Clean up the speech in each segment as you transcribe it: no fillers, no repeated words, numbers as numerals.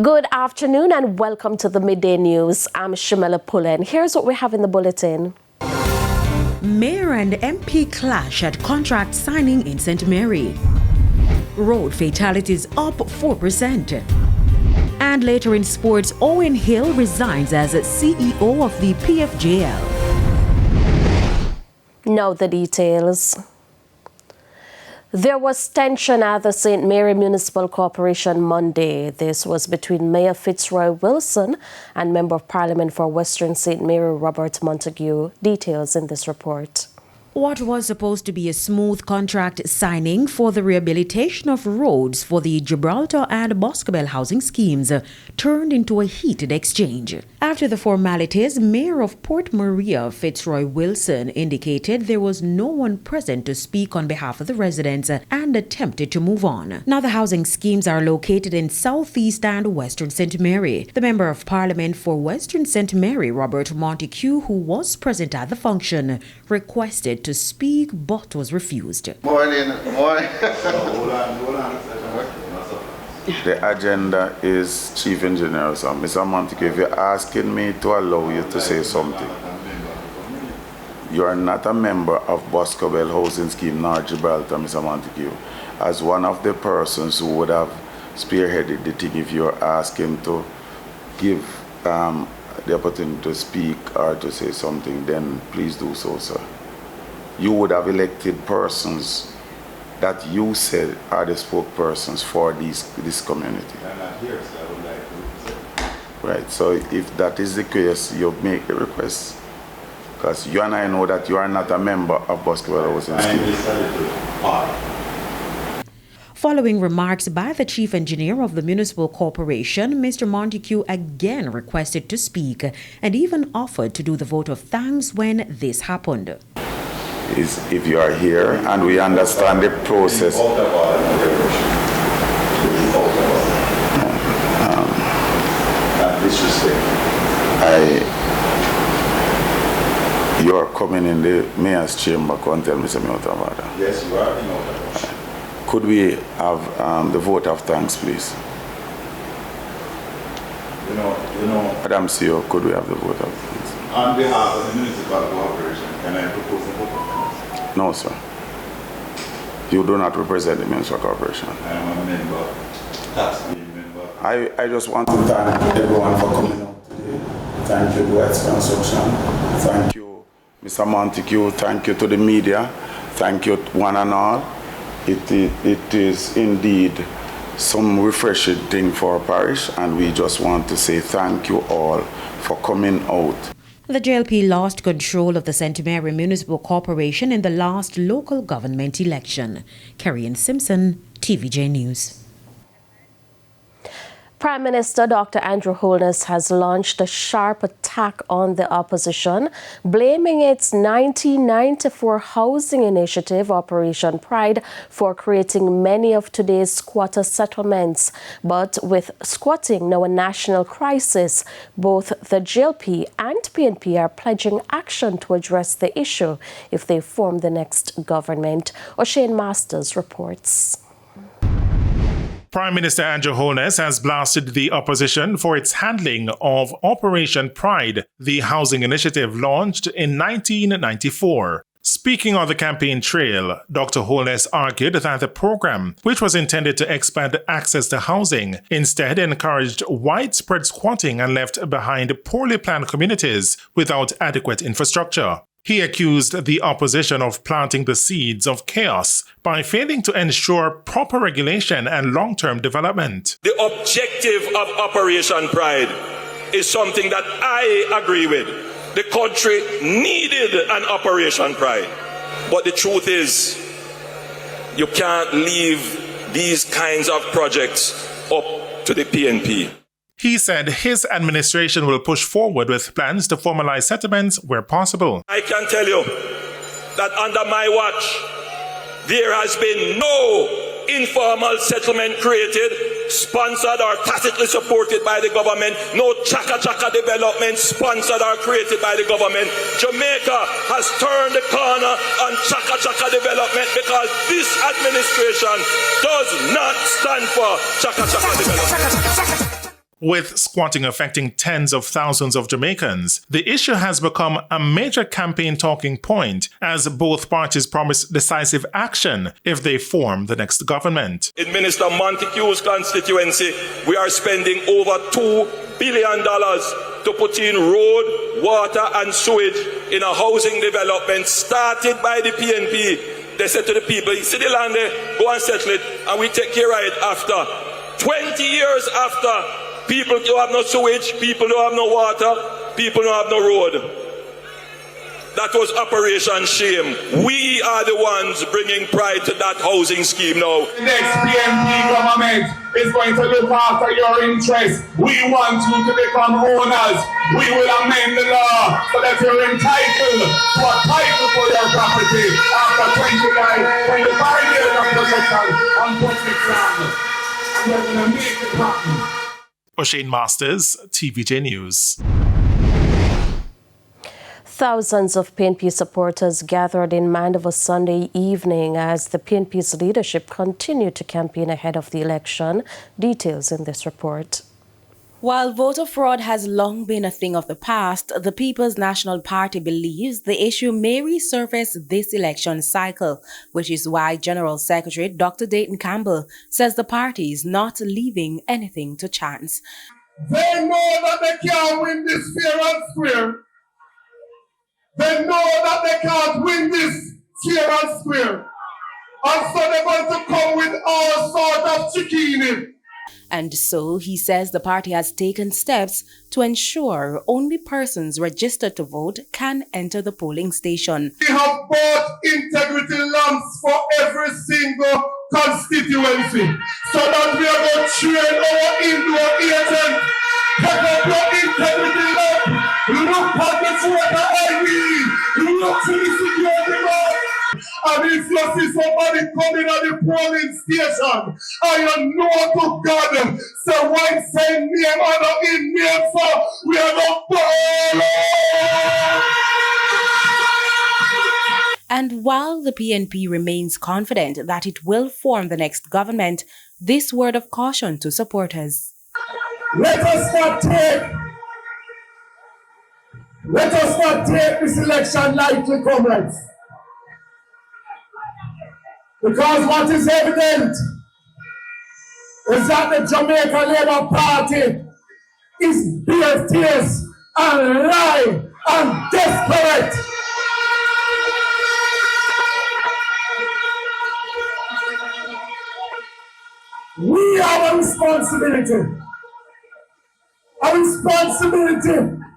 Good afternoon and welcome to the Midday News. I'm Shamela Pullen. Here's what we have in the bulletin. Mayor and MP clash at contract signing in St. Mary. Road fatalities up 4%. And later in sports, Owen Hill resigns as CEO of the PFJL. Now the details. There was tension at the St. Mary Municipal Corporation Monday. This was between Mayor Fitzroy Wilson and Member of Parliament for Western St. Mary Robert Montague. Details in this report. What was supposed to be a smooth contract signing for the rehabilitation of roads for the Gibraltar and Boscobel housing schemes turned into a heated exchange. After the formalities, Mayor of Port Maria Fitzroy Wilson indicated there was no one present to speak on behalf of the residents and attempted to move on. Now the housing schemes are located in Southeast and Western St. Mary. The Member of Parliament for Western St. Mary, Robert Montague, who was present at the function, requested to speak but was refused. Morning. The agenda is Chief Engineer. So, Mr. Montague, if you're asking me to allow you to say something, you are not a member of Boscobel Housing Scheme nor Gibraltar, Mr. Montague. As one of the persons who would have spearheaded the thing, if you're asking to give the opportunity to speak or to say something, then please do so, sir. You would have elected persons that you said are the spokespersons for this community. I'm not here, so I would like to. Right, so if that is the case, you make a request. Because you and I know that you are not a member of Boscobel Housing Scheme. Following remarks by the Chief Engineer of the Municipal Corporation, Mr. Montague again requested to speak and even offered to do the vote of thanks when this happened. Is if you are here and we understand the process. You are coming in the mayor's chamber. Can't tell me something about that. Yes, you are. Could we have the vote of thanks, please? You know. Madam CEO, could we have the vote of thanks? On behalf of the municipal corporation, can I propose a vote of thanks? No, sir. You do not represent the municipal corporation. I am a member. That's me, member. I just want to thank everyone for coming out today. Thank you, West Construction. Thank you, Mr. Montague. Thank you to the media. Thank you, one and all. It is indeed some refreshing thing for our parish, and we just want to say thank you all for coming out. The JLP lost control of the St. Mary Municipal Corporation in the last local government election. Carrie Simpson, TVJ News. Prime Minister Dr. Andrew Holness has launched a sharp attack on the opposition, blaming its 1994 housing initiative, Operation Pride, for creating many of today's squatter settlements. But with squatting now a national crisis, both the JLP and PNP are pledging action to address the issue if they form the next government. O'Shane Masters reports. Prime Minister Andrew Holness has blasted the opposition for its handling of Operation Pride, the housing initiative launched in 1994. Speaking on the campaign trail, Dr. Holness argued that the program, which was intended to expand access to housing, instead encouraged widespread squatting and left behind poorly planned communities without adequate infrastructure. He accused the opposition of planting the seeds of chaos by failing to ensure proper regulation and long-term development. The objective of Operation Pride is something that I agree with. The country needed an Operation Pride. But the truth is, you can't leave these kinds of projects up to the PNP. He said his administration will push forward with plans to formalize settlements where possible. I can tell you that under my watch, there has been no informal settlement created, sponsored or tacitly supported by the government. No chaka-chaka development sponsored or created by the government. Jamaica has turned the corner on chaka-chaka development because this administration does not stand for chaka-chaka development. With squatting affecting tens of thousands of Jamaicans, the issue has become a major campaign talking point as both parties promise decisive action if they form the next government. In Minister Montague's constituency, we are spending over $2 billion to put in road, water and sewage in a housing development started by the PNP. They said to the people, you see the land there, go and settle it, and we take care of it after. 20 years after, people don't have no sewage, people don't have no water, people don't have no road. That was Operation Shame. We are the ones bringing pride to that housing scheme now. The next PNP government is going to look after your interests. We want you to become owners. We will amend the law so that you're entitled to a title for your property after 25 years of possession on public land. And we're going to make it happen. O'Shane Masters, TVJ News. Thousands of PNP supporters gathered in Manor Sunday evening as the PNP's leadership continued to campaign ahead of the election. Details in this report. While voter fraud has long been a thing of the past, the People's National Party believes the issue may resurface this election cycle, which is why General Secretary Dr. Dayton Campbell says the party is not leaving anything to chance. They know that they can't win this fair and square. They know that they can't win this fair and square. And so they're going to come with all sorts of chicanery. And so he says the party has taken steps to ensure only persons registered to vote can enter the polling station. We have bought integrity lamps for every single constituency so that we are going to train our indoor agents. Pick up your integrity lamp. Look at the voter ID. Look to the security guard. And if you see somebody coming at the polling station, and you know to God, so one same name and in name, so we are not polling. And while the PNP remains confident that it will form the next government, this word of caution to supporters. Let us not take this election lightly, comrades. Because what is evident is that the Jamaica Labour Party is bare tears and lie and desperate. We have a responsibility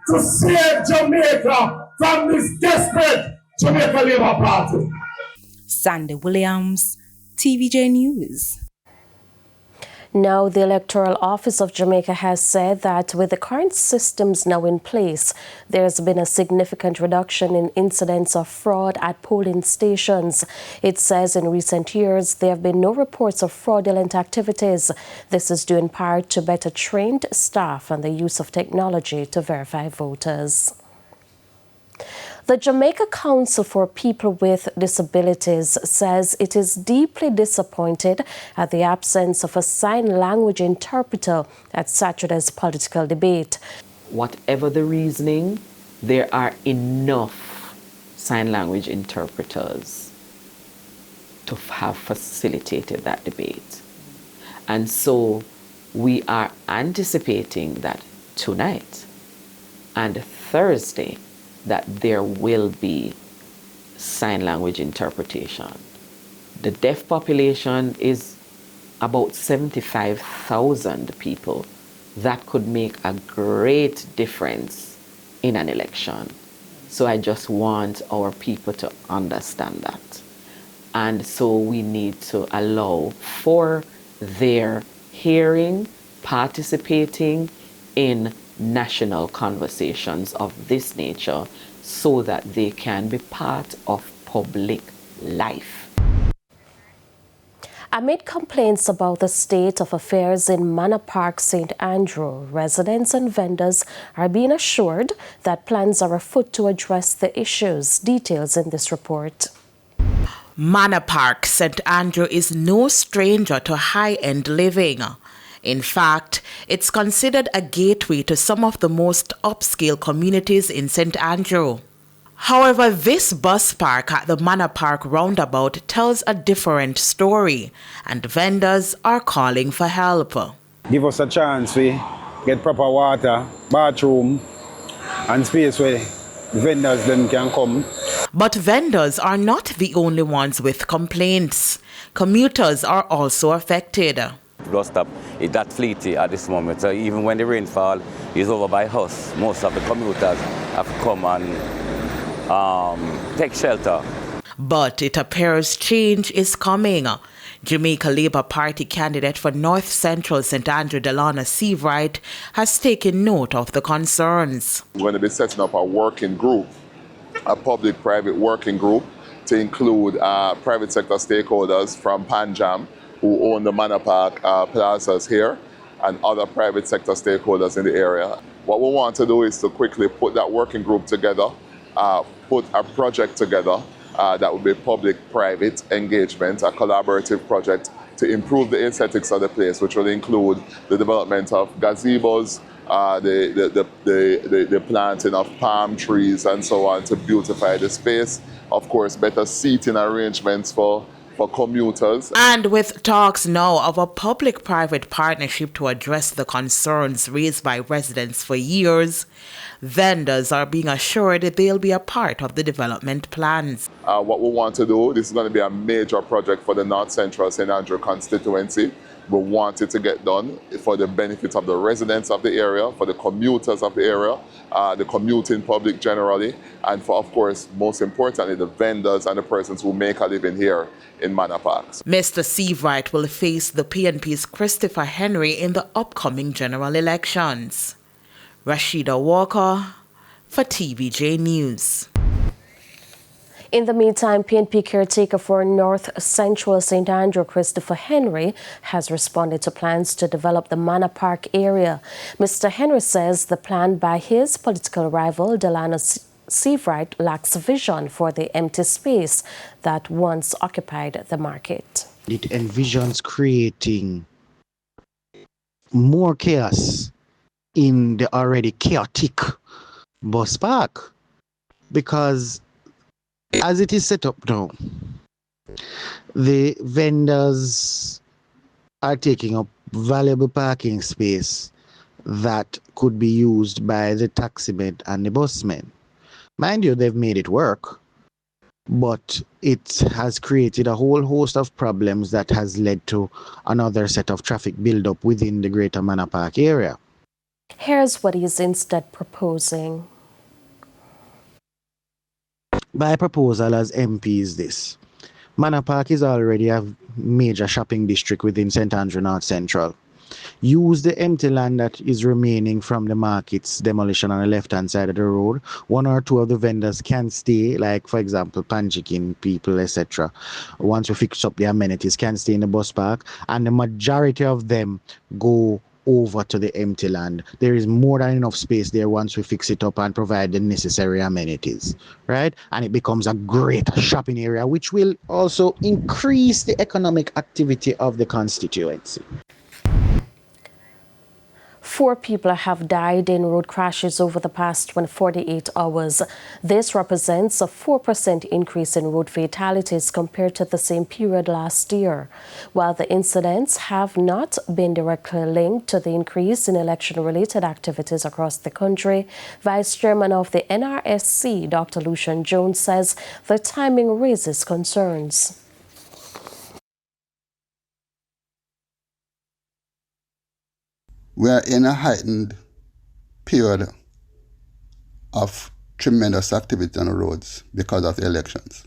to save Jamaica from this desperate Jamaica Labour Party. Sandy Williams, TVJ News. Now, the Electoral Office of Jamaica has said that with the current systems now in place, there's been a significant reduction in incidents of fraud at polling stations. It says in recent years, there have been no reports of fraudulent activities. This is due in part to better trained staff and the use of technology to verify voters. The Jamaica Council for People with Disabilities says it is deeply disappointed at the absence of a sign language interpreter at Saturday's political debate. Whatever the reasoning, there are enough sign language interpreters to have facilitated that debate. And so we are anticipating that tonight and Thursday that there will be sign language interpretation. The deaf population is about 75,000 people. That could make a great difference in an election. So I just want our people to understand that. And so we need to allow for their hearing, participating in national conversations of this nature so that they can be part of public life. Amid complaints about the state of affairs in Manor Park, St. Andrew, residents and vendors are being assured that plans are afoot to address the issues. Details in this report. Manor Park, St. Andrew is no stranger to high-end living. In fact, it's considered a gateway to some of the most upscale communities in St. Andrew. However, this bus park at the Manor Park roundabout tells a different story, and vendors are calling for help. Give us a chance to get proper water, bathroom, and space where vendors then can come. But vendors are not the only ones with complaints. Commuters are also affected. Bus stop is that fleety at this moment. So even when the rainfall is over by us, most of the commuters have come and take shelter. But it appears change is coming. Jamaica Labour Party candidate for North Central St. Andrew, Delana Seawright, has taken note of the concerns. We're going to be setting up a working group, a public-private working group, to include private sector stakeholders from Panjam, who own the Manor Park plazas here, and other private sector stakeholders in the area. What we want to do is to quickly put that working group together, put a project together that would be public-private engagement, a collaborative project to improve the aesthetics of the place, which will include the development of gazebos, the planting of palm trees and so on to beautify the space. Of course, better seating arrangements for commuters. And with talks now of a public-private partnership to address the concerns raised by residents for years, vendors are being assured that they'll be a part of the development plans. What we want to do, this is going to be a major project for the North Central St. Andrew constituency. We want it to get done for the benefit of the residents of the area, for the commuters of the area, the commuting public generally, and for, of course, most importantly, the vendors and the persons who make a living here in Manor Park. Mr. Seawright will face the PNP's Christopher Henry in the upcoming general elections. Rashida Walker for TVJ News. In the meantime, PNP caretaker for North Central St. Andrew, Christopher Henry, has responded to plans to develop the Manor Park area. Mr. Henry says the plan by his political rival, Delana Seawright, lacks vision for the empty space that once occupied the market. It envisions creating more chaos in the already chaotic bus park, because as it is set up now, the vendors are taking up valuable parking space that could be used by the taximen and the busmen. Mind you, they've made it work, but it has created a whole host of problems that has led to another set of traffic build-up within the greater Manor Park area. Here's what he's instead proposing. My proposal as MP is this. Manor Park is already a major shopping district within St. Andrew North Central. Use the empty land that is remaining from the market's demolition on the left-hand side of the road. One or two of the vendors can stay, like, for example, pan-chicken people, etc. Once we fix up the amenities, can stay in the bus park, and the majority of them go over to the empty land. There is more than enough space there once we fix it up and provide the necessary amenities, right? And it becomes a great shopping area, which will also increase the economic activity of the constituency. 4 people have died in road crashes over the past 48 hours. This represents a 4% increase in road fatalities compared to the same period last year. While the incidents have not been directly linked to the increase in election-related activities across the country, Vice Chairman of the NRSC, Dr. Lucian Jones, says the timing raises concerns. We are in a heightened period of tremendous activity on the roads because of the elections.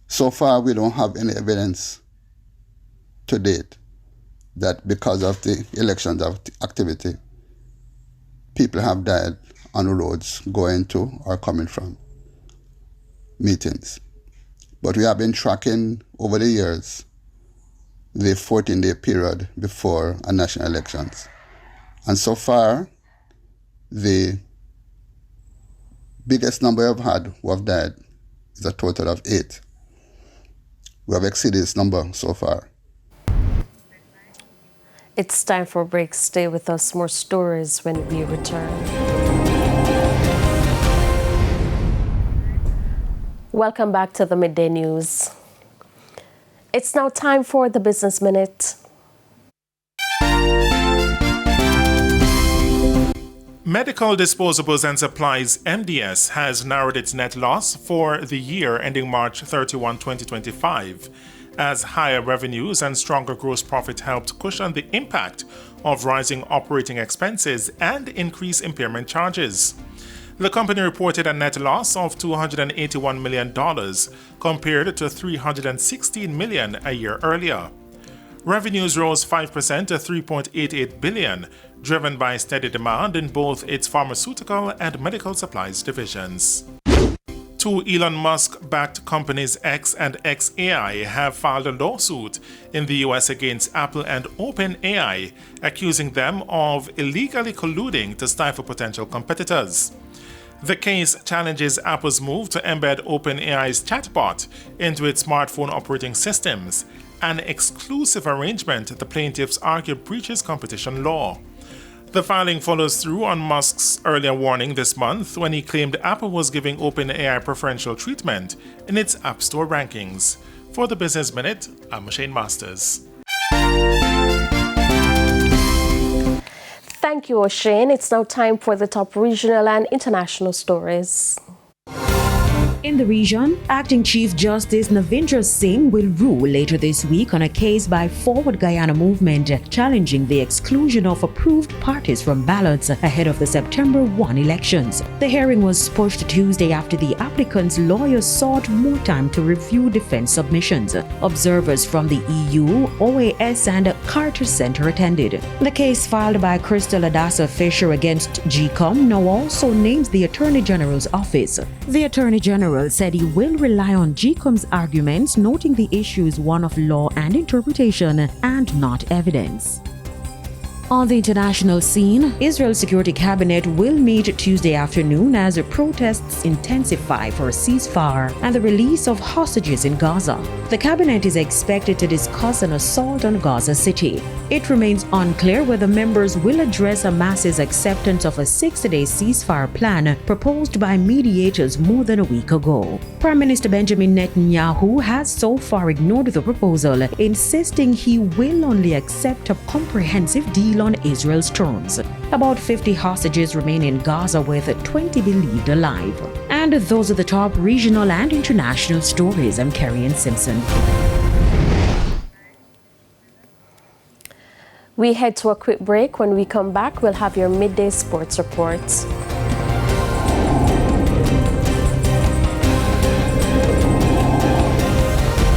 So far, we don't have any evidence to date that because of the elections activity, people have died on the roads going to or coming from meetings. But we have been tracking over the years the 14-day period before a national elections. And so far, the biggest number we've had who have died is a total of 8. We have exceeded this number so far. It's time for a break. Stay with us. More stories when we return. Welcome back to the Midday News. It's now time for the Business Minute. Medical Disposables and Supplies MDS has narrowed its net loss for the year ending March 31, 2025, as higher revenues and stronger gross profit helped cushion the impact of rising operating expenses and increased impairment charges. The company reported a net loss of $281 million compared to $316 million a year earlier. Revenues rose 5% to $3.88 billion, driven by steady demand in both its pharmaceutical and medical supplies divisions. Two Elon Musk-backed companies X and xAI have filed a lawsuit in the U.S. against Apple and OpenAI, accusing them of illegally colluding to stifle potential competitors. The case challenges Apple's move to embed OpenAI's chatbot into its smartphone operating systems, an exclusive arrangement the plaintiffs argue breaches competition law. The filing follows through on Musk's earlier warning this month when he claimed Apple was giving OpenAI preferential treatment in its App Store rankings. For the Business Minute, I'm Shane Masters. Thank you, O'Shane. It's now time for the top regional and international stories. In the region, Acting Chief Justice Navindra Singh will rule later this week on a case by Forward Guyana Movement challenging the exclusion of approved parties from ballots ahead of the September 1 elections. The hearing was pushed Tuesday after the applicant's lawyers sought more time to review defense submissions. Observers from the EU, OAS, and Carter Center attended. The case filed by Crystal Adassa Fisher against GCOM now also names the Attorney General's office. The Attorney General said he will rely on GCOM's arguments, noting the issue is one of law and interpretation and not evidence. On the international scene, Israel's Security Cabinet will meet Tuesday afternoon as protests intensify for a ceasefire and the release of hostages in Gaza. The cabinet is expected to discuss an assault on Gaza City. It remains unclear whether members will address Hamas's acceptance of a 60-day ceasefire plan proposed by mediators more than a week ago. Prime Minister Benjamin Netanyahu has so far ignored the proposal, insisting he will only accept a comprehensive deal on Israel's terms. About 50 hostages remain in Gaza, with 20 believed alive. And those are the top regional and international stories. I'm Carrie Simpson. We head to a quick break. When we come back, we'll have your midday sports reports.